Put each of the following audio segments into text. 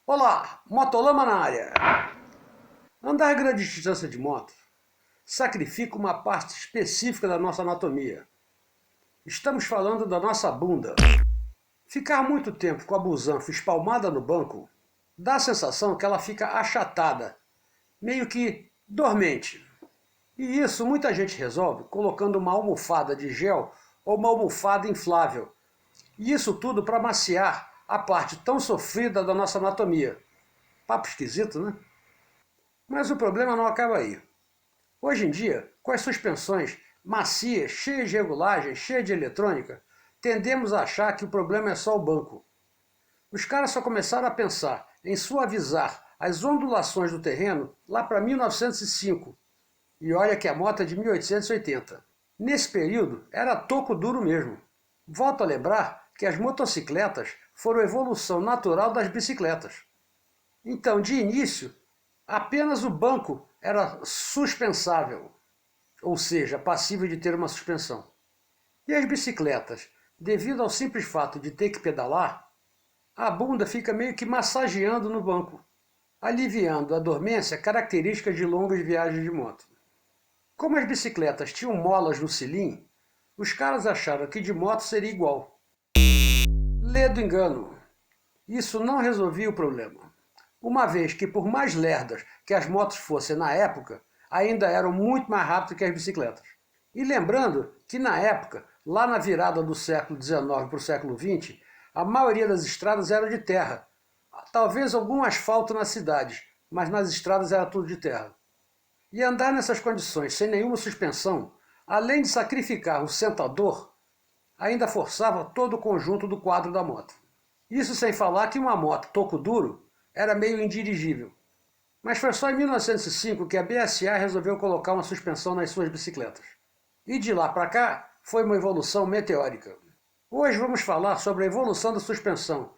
Olá, Motolama na área! Andar grande distância de moto sacrifica uma parte específica da nossa anatomia. Estamos falando da nossa bunda. Ficar muito tempo com a busanfa espalmada no banco dá a sensação que ela fica achatada, meio que dormente. E isso muita gente resolve colocando uma almofada de gel ou uma almofada inflável. E isso tudo para maciar a parte tão sofrida da nossa anatomia. Papo esquisito, né? Mas o problema não acaba aí. Hoje em dia, com as suspensões macias, cheias de regulagem, cheias de eletrônica, tendemos a achar que o problema é só o banco. Os caras só começaram a pensar em suavizar as ondulações do terreno lá para 1905. E olha que a moto é de 1880. Nesse período, era toco duro mesmo. Volto a lembrar que as motocicletas foram a evolução natural das bicicletas. Então, de início, apenas o banco era suspensável, ou seja, passível de ter uma suspensão. E as bicicletas, devido ao simples fato de ter que pedalar, a bunda fica meio que massageando no banco, aliviando a dormência característica de longas viagens de moto. Como as bicicletas tinham molas no cilim, os caras acharam que de moto seria igual. Ledo engano. Isso não resolvia o problema. Uma vez que, por mais lerdas que as motos fossem na época, ainda eram muito mais rápidas que as bicicletas. E lembrando que na época, lá na virada do século XIX para o século XX, a maioria das estradas eram de terra. Talvez algum asfalto nas cidades, mas nas estradas era tudo de terra. E andar nessas condições sem nenhuma suspensão, além de sacrificar o sentador, ainda forçava todo o conjunto do quadro da moto. Isso sem falar que uma moto toco duro era meio indirigível. Mas foi só em 1905 que a BSA resolveu colocar uma suspensão nas suas bicicletas. E de lá para cá foi uma evolução meteórica. Hoje vamos falar sobre a evolução da suspensão,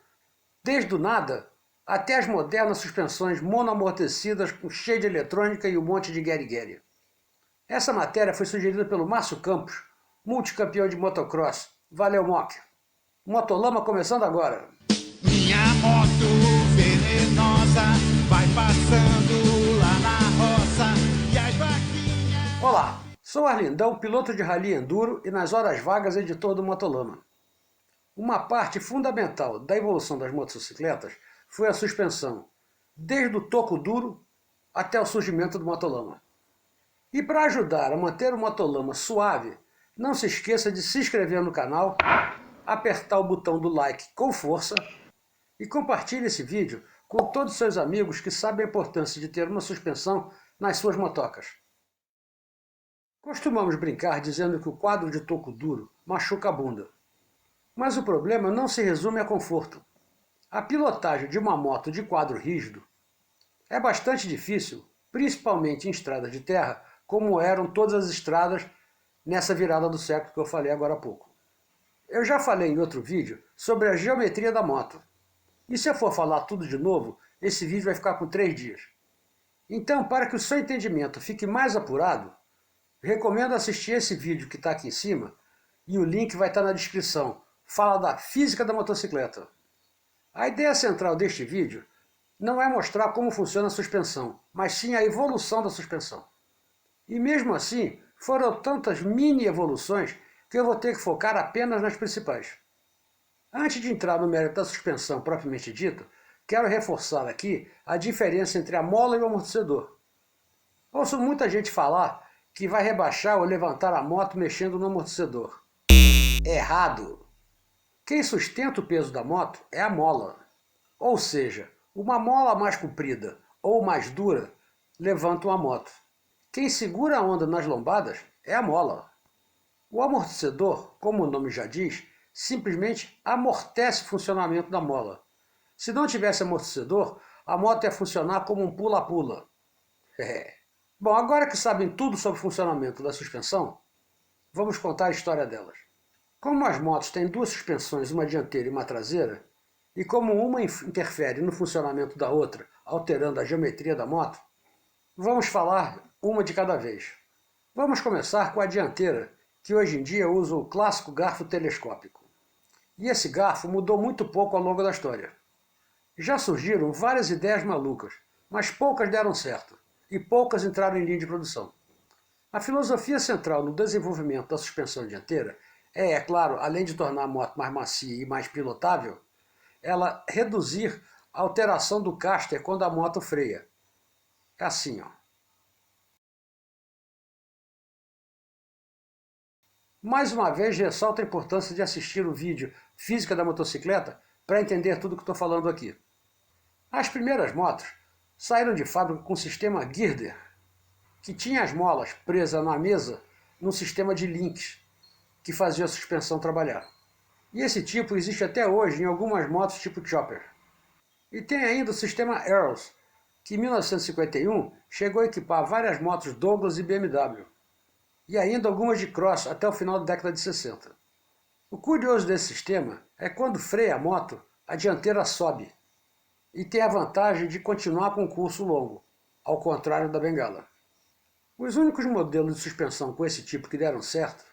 desde o nada até as modernas suspensões monoamortecidas com cheio de eletrônica e um monte de gueri-gueri. Essa matéria foi sugerida pelo Márcio Campos, multicampeão de motocross. Valeu, Mock! Motolama começando agora! Minha moto venenosa vai passando lá na roça e as vaquinhas... Olá, sou Arlindão, piloto de rally enduro e nas horas vagas editor do Motolama. Uma parte fundamental da evolução das motocicletas foi a suspensão, desde o toco duro até o surgimento do Motolama. E para ajudar a manter o Motolama suave, não se esqueça de se inscrever no canal, apertar o botão do like com força e compartilhe esse vídeo com todos os seus amigos que sabem a importância de ter uma suspensão nas suas motocas. Costumamos brincar dizendo que o quadro de toco duro machuca a bunda. Mas o problema não se resume a conforto. A pilotagem de uma moto de quadro rígido é bastante difícil, principalmente em estradas de terra, como eram todas as estradas nessa virada do século que eu falei agora há pouco. Eu já falei em outro vídeo sobre a geometria da moto. E se eu for falar tudo de novo, esse vídeo vai ficar com 3 dias. Então, para que o seu entendimento fique mais apurado, recomendo assistir esse vídeo que está aqui em cima e o link vai estar na descrição. Fala da física da motocicleta. A ideia central deste vídeo não é mostrar como funciona a suspensão, mas sim a evolução da suspensão. E mesmo assim, foram tantas mini evoluções que eu vou ter que focar apenas nas principais. Antes de entrar no mérito da suspensão propriamente dita, quero reforçar aqui a diferença entre a mola e o amortecedor. Ouço muita gente falar que vai rebaixar ou levantar a moto mexendo no amortecedor. Errado! Quem sustenta o peso da moto é a mola. Ou seja, uma mola mais comprida ou mais dura levanta uma moto. Quem segura a onda nas lombadas é a mola. O amortecedor, como o nome já diz, simplesmente amortece o funcionamento da mola. Se não tivesse amortecedor, a moto ia funcionar como um pula-pula. Bom, agora que sabem tudo sobre o funcionamento da suspensão, vamos contar a história delas. Como as motos têm 2 suspensões, uma dianteira e uma traseira, e como uma interfere no funcionamento da outra, alterando a geometria da moto, vamos falar uma de cada vez. Vamos começar com a dianteira, que hoje em dia usa o clássico garfo telescópico. E esse garfo mudou muito pouco ao longo da história. Já surgiram várias ideias malucas, mas poucas deram certo, e poucas entraram em linha de produção. A filosofia central no desenvolvimento da suspensão dianteira é claro, além de tornar a moto mais macia e mais pilotável, ela reduzir a alteração do caster quando a moto freia. É assim, ó. Mais uma vez, ressalto a importância de assistir o vídeo Física da Motocicleta para entender tudo o que estou falando aqui. As primeiras motos saíram de fábrica com o sistema girder, que tinha as molas presas na mesa num sistema de links, que fazia a suspensão trabalhar. E esse tipo existe até hoje em algumas motos tipo Chopper. E tem ainda o sistema Arrows, que em 1951 chegou a equipar várias motos Douglas e BMW. E ainda algumas de cross até o final da década de 60. O curioso desse sistema é que quando freia a moto, a dianteira sobe. E tem a vantagem de continuar com um curso longo, ao contrário da bengala. Os únicos modelos de suspensão com esse tipo que deram certo,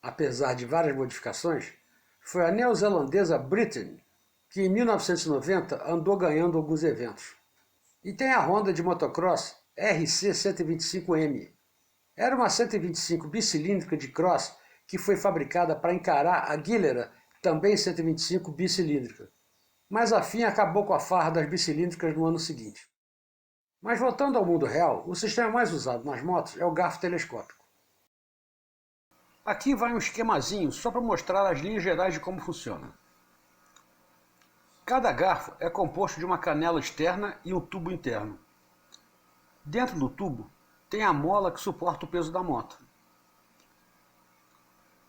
apesar de várias modificações, foi a neozelandesa Britain, que em 1990 andou ganhando alguns eventos. E tem a Honda de motocross RC 125M. Era uma 125 bicilíndrica de cross que foi fabricada para encarar a Gilera, também 125 bicilíndrica. Mas a FIA acabou com a farra das bicilíndricas no ano seguinte. Mas voltando ao mundo real, o sistema mais usado nas motos é o garfo telescópico. Aqui vai um esquemazinho só para mostrar as linhas gerais de como funciona. Cada garfo é composto de uma canela externa e um tubo interno. Dentro do tubo tem a mola que suporta o peso da moto.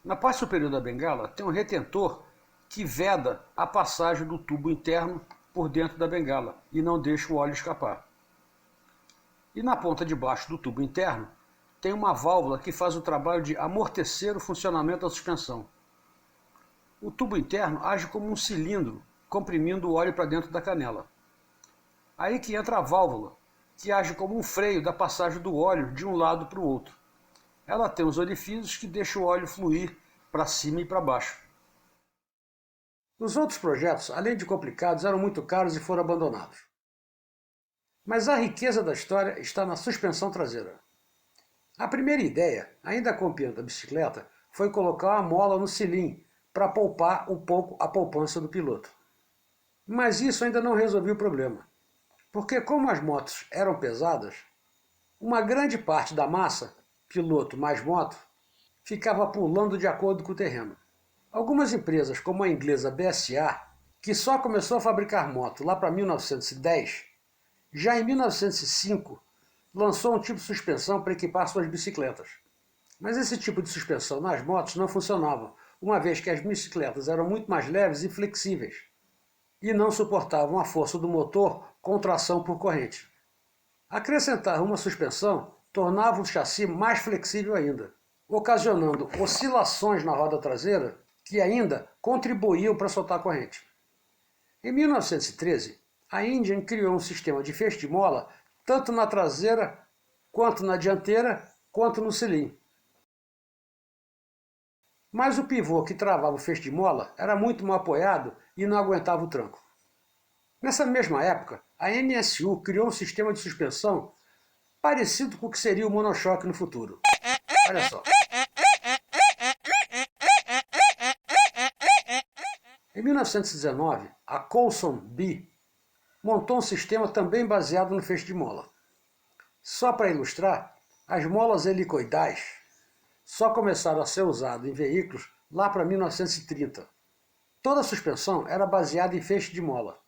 Na parte superior da bengala tem um retentor que veda a passagem do tubo interno por dentro da bengala e não deixa o óleo escapar. E na ponta de baixo do tubo interno tem uma válvula que faz o trabalho de amortecer o funcionamento da suspensão. O tubo interno age como um cilindro, comprimindo o óleo para dentro da canela. Aí que entra a válvula, que age como um freio da passagem do óleo de um lado para o outro. Ela tem os orifícios que deixam o óleo fluir para cima e para baixo. Os outros projetos, além de complicados, eram muito caros e foram abandonados. Mas a riqueza da história está na suspensão traseira. A primeira ideia, ainda copiando a bicicleta, foi colocar uma mola no cilim para poupar um pouco a poupança do piloto. Mas isso ainda não resolveu o problema, porque como as motos eram pesadas, uma grande parte da massa, piloto mais moto, ficava pulando de acordo com o terreno. Algumas empresas, como a inglesa BSA, que só começou a fabricar moto lá para 1910, já em 1905 lançou um tipo de suspensão para equipar suas bicicletas. Mas esse tipo de suspensão nas motos não funcionava, uma vez que as bicicletas eram muito mais leves e flexíveis, e não suportavam a força do motor com tração por corrente. Acrescentar uma suspensão tornava o chassi mais flexível ainda, ocasionando oscilações na roda traseira que ainda contribuíam para soltar a corrente. Em 1913, a Indian criou um sistema de feixe de mola tanto na traseira, quanto na dianteira, quanto no cilim. Mas o pivô que travava o feixe de mola era muito mal apoiado e não aguentava o tranco. Nessa mesma época, a MSU criou um sistema de suspensão parecido com o que seria o monochoque no futuro. Olha só. Em 1919, a Coulson B montou um sistema também baseado no feixe de mola. Só para ilustrar, as molas helicoidais só começaram a ser usadas em veículos lá para 1930. Toda a suspensão era baseada em feixe de mola.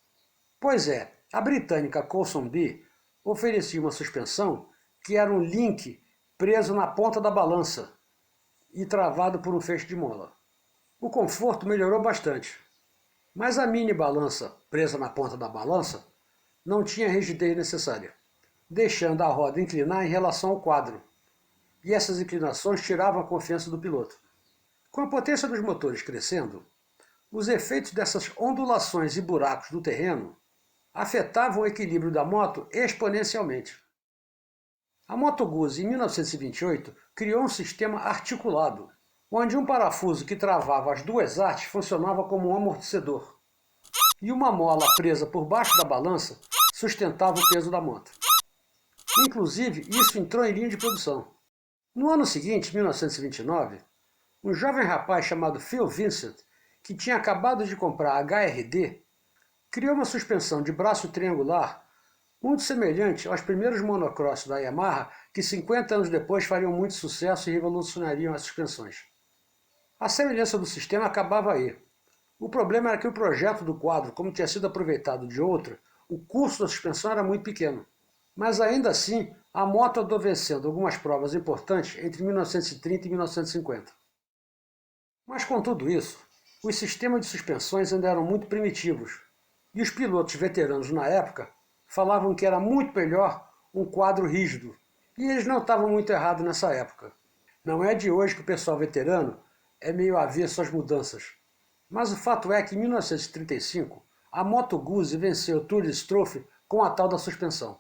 Pois é, a britânica Coulson B oferecia uma suspensão que era um link preso na ponta da balança e travado por um feixe de mola. O conforto melhorou bastante, mas a mini balança presa na ponta da balança não tinha a rigidez necessária, deixando a roda inclinar em relação ao quadro, e essas inclinações tiravam a confiança do piloto. Com a potência dos motores crescendo, os efeitos dessas ondulações e buracos do terreno afetavam o equilíbrio da moto exponencialmente. A Moto Guzzi, em 1928, criou um sistema articulado, onde um parafuso que travava as duas hastes funcionava como um amortecedor. e uma mola presa por baixo da balança sustentava o peso da moto. Inclusive, isso entrou em linha de produção. No ano seguinte, 1929, um jovem rapaz chamado Phil Vincent, que tinha acabado de comprar a HRD, criou uma suspensão de braço triangular muito semelhante aos primeiros monocross da Yamaha, que 50 anos depois fariam muito sucesso e revolucionariam as suspensões. A semelhança do sistema acabava aí. O problema era que o projeto do quadro, como tinha sido aproveitado de outra, o custo da suspensão era muito pequeno. Mas ainda assim, a moto andou vencendo algumas provas importantes entre 1930 e 1950. Mas com tudo isso, os sistemas de suspensões ainda eram muito primitivos, e os pilotos veteranos na época falavam que era muito melhor um quadro rígido, e eles não estavam muito errados nessa época. Não é de hoje que o pessoal veterano é meio avesso às mudanças. Mas o fato é que em 1935, a Moto Guzzi venceu o Tour de Strophe com a tal da suspensão.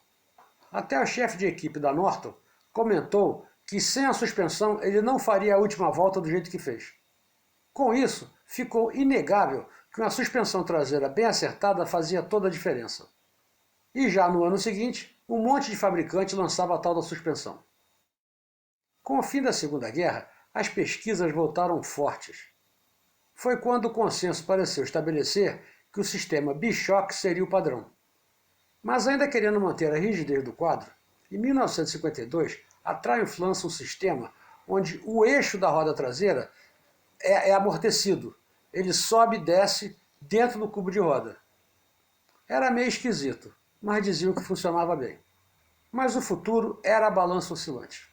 Até o chefe de equipe da Norton comentou que sem a suspensão ele não faria a última volta do jeito que fez. Com isso, ficou inegável que uma suspensão traseira bem acertada fazia toda a diferença. E já no ano seguinte, um monte de fabricante lançava a tal da suspensão. Com o fim da Segunda Guerra, as pesquisas voltaram fortes. Foi quando o consenso pareceu estabelecer que o sistema Bischoff seria o padrão. Mas ainda querendo manter a rigidez do quadro, em 1952 a Triumph lança um sistema onde o eixo da roda traseira é amortecido. Ele sobe e desce dentro do cubo de roda. Era meio esquisito, mas diziam que funcionava bem. Mas o futuro era a balança oscilante.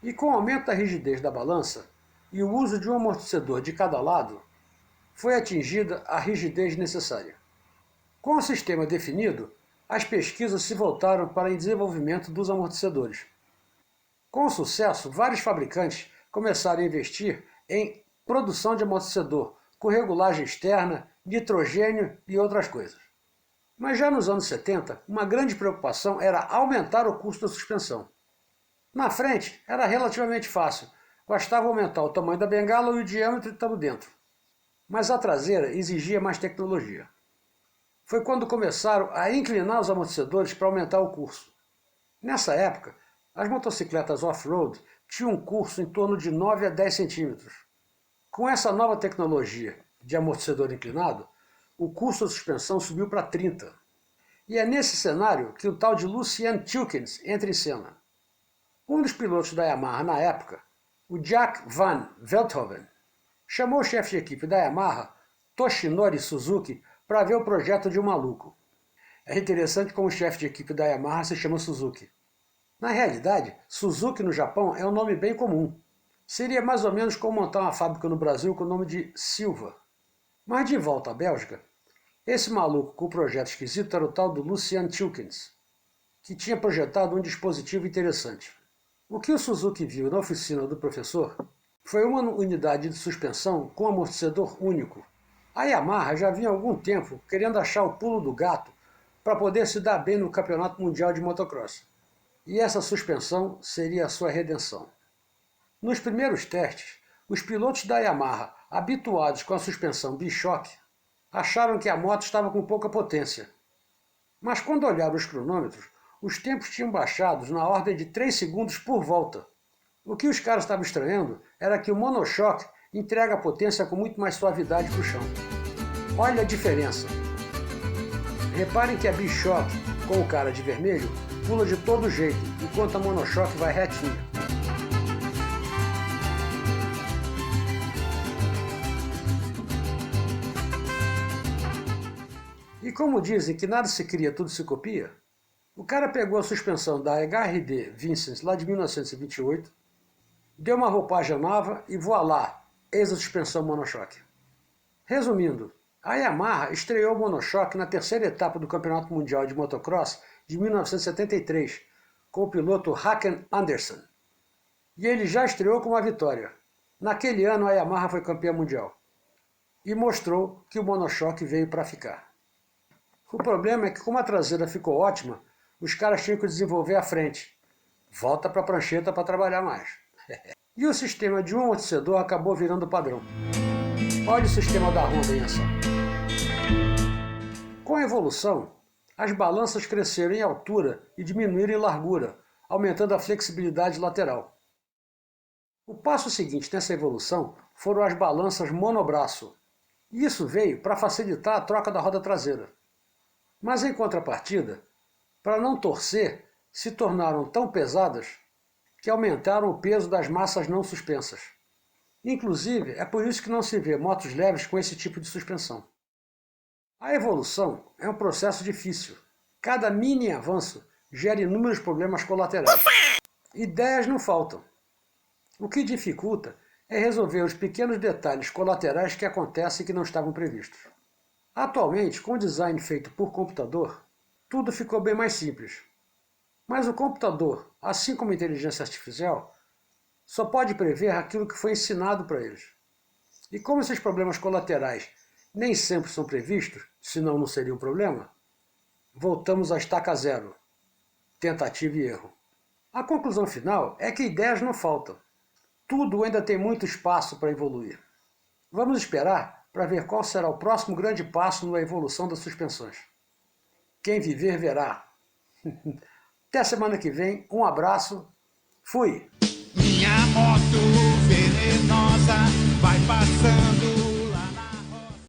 E com o aumento da rigidez da balança e o uso de um amortecedor de cada lado, foi atingida a rigidez necessária. Com o sistema definido, as pesquisas se voltaram para o desenvolvimento dos amortecedores. Com o sucesso, vários fabricantes começaram a investir em produção de amortecedor, com regulagem externa, nitrogênio e outras coisas. Mas já nos anos 70, uma grande preocupação era aumentar o custo da suspensão. Na frente, era relativamente fácil, bastava aumentar o tamanho da bengala e o diâmetro estando dentro. Mas a traseira exigia mais tecnologia. Foi quando começaram a inclinar os amortecedores para aumentar o curso. Nessa época, as motocicletas off-road tinham um curso em torno de 9 a 10 centímetros. Com essa nova tecnologia de amortecedor inclinado, o curso da suspensão subiu para 30. E é nesse cenário que o tal de Lucien Tilkens entra em cena. Um dos pilotos da Yamaha na época, o Jack Van Veldhoven, chamou o chefe de equipe da Yamaha, Toshinori Suzuki, para ver o projeto de um maluco. É interessante como o chefe de equipe da Yamaha se chama Suzuki. Na realidade, Suzuki no Japão é um nome bem comum. Seria mais ou menos como montar uma fábrica no Brasil com o nome de Silva. Mas de volta à Bélgica, esse maluco com o projeto esquisito era o tal do Lucien Tilkens, que tinha projetado um dispositivo interessante. O que o Suzuki viu na oficina do professor foi uma unidade de suspensão com amortecedor único. A Yamaha já vinha há algum tempo querendo achar o pulo do gato para poder se dar bem no Campeonato Mundial de Motocross. E essa suspensão seria a sua redenção. Nos primeiros testes, os pilotos da Yamaha, habituados com a suspensão Bischoff, acharam que a moto estava com pouca potência. Mas quando olharam os cronômetros, os tempos tinham baixado na ordem de 3 segundos por volta. O que os caras estavam estranhando era que o monoshock entrega a potência com muito mais suavidade para o chão. Olha a diferença. Reparem que a Bischoff, com o cara de vermelho, pula de todo jeito, enquanto a monoshock vai retinha. E como dizem que nada se cria, tudo se copia, o cara pegou a suspensão da HRD Vincent lá de 1928, deu uma roupagem nova e voilá, eis a suspensão monoshock. Resumindo, a Yamaha estreou o monoshock na terceira etapa do Campeonato Mundial de Motocross de 1973, com o piloto Haken Andersen. E ele já estreou com uma vitória. Naquele ano a Yamaha foi campeã mundial. E mostrou que o monoshock veio para ficar. O problema é que como a traseira ficou ótima, os caras tinham que desenvolver a frente. Volta para a prancheta para trabalhar mais. E o sistema de um amortecedor acabou virando padrão. Olha o sistema da Honda em ação. Com a evolução, as balanças cresceram em altura e diminuíram em largura, aumentando a flexibilidade lateral. O passo seguinte nessa evolução foram as balanças monobraço. Isso veio para facilitar a troca da roda traseira. Mas em contrapartida, para não torcer, se tornaram tão pesadas que aumentaram o peso das massas não suspensas. Inclusive, é por isso que não se vê motos leves com esse tipo de suspensão. A evolução é um processo difícil. Cada mini avanço gera inúmeros problemas colaterais. Ideias não faltam. O que dificulta é resolver os pequenos detalhes colaterais que acontecem e que não estavam previstos. Atualmente, com o design feito por computador, tudo ficou bem mais simples. Mas o computador, assim como a inteligência artificial, só pode prever aquilo que foi ensinado para eles. E como esses problemas colaterais nem sempre são previstos, senão não seria um problema, voltamos à estaca zero. Tentativa e erro. A conclusão final é que ideias não faltam. Tudo ainda tem muito espaço para evoluir. Vamos esperar para ver qual será o próximo grande passo na evolução das suspensões. Quem viver, verá. Até a semana que vem, um abraço, fui! Minha moto venenosa vai passando.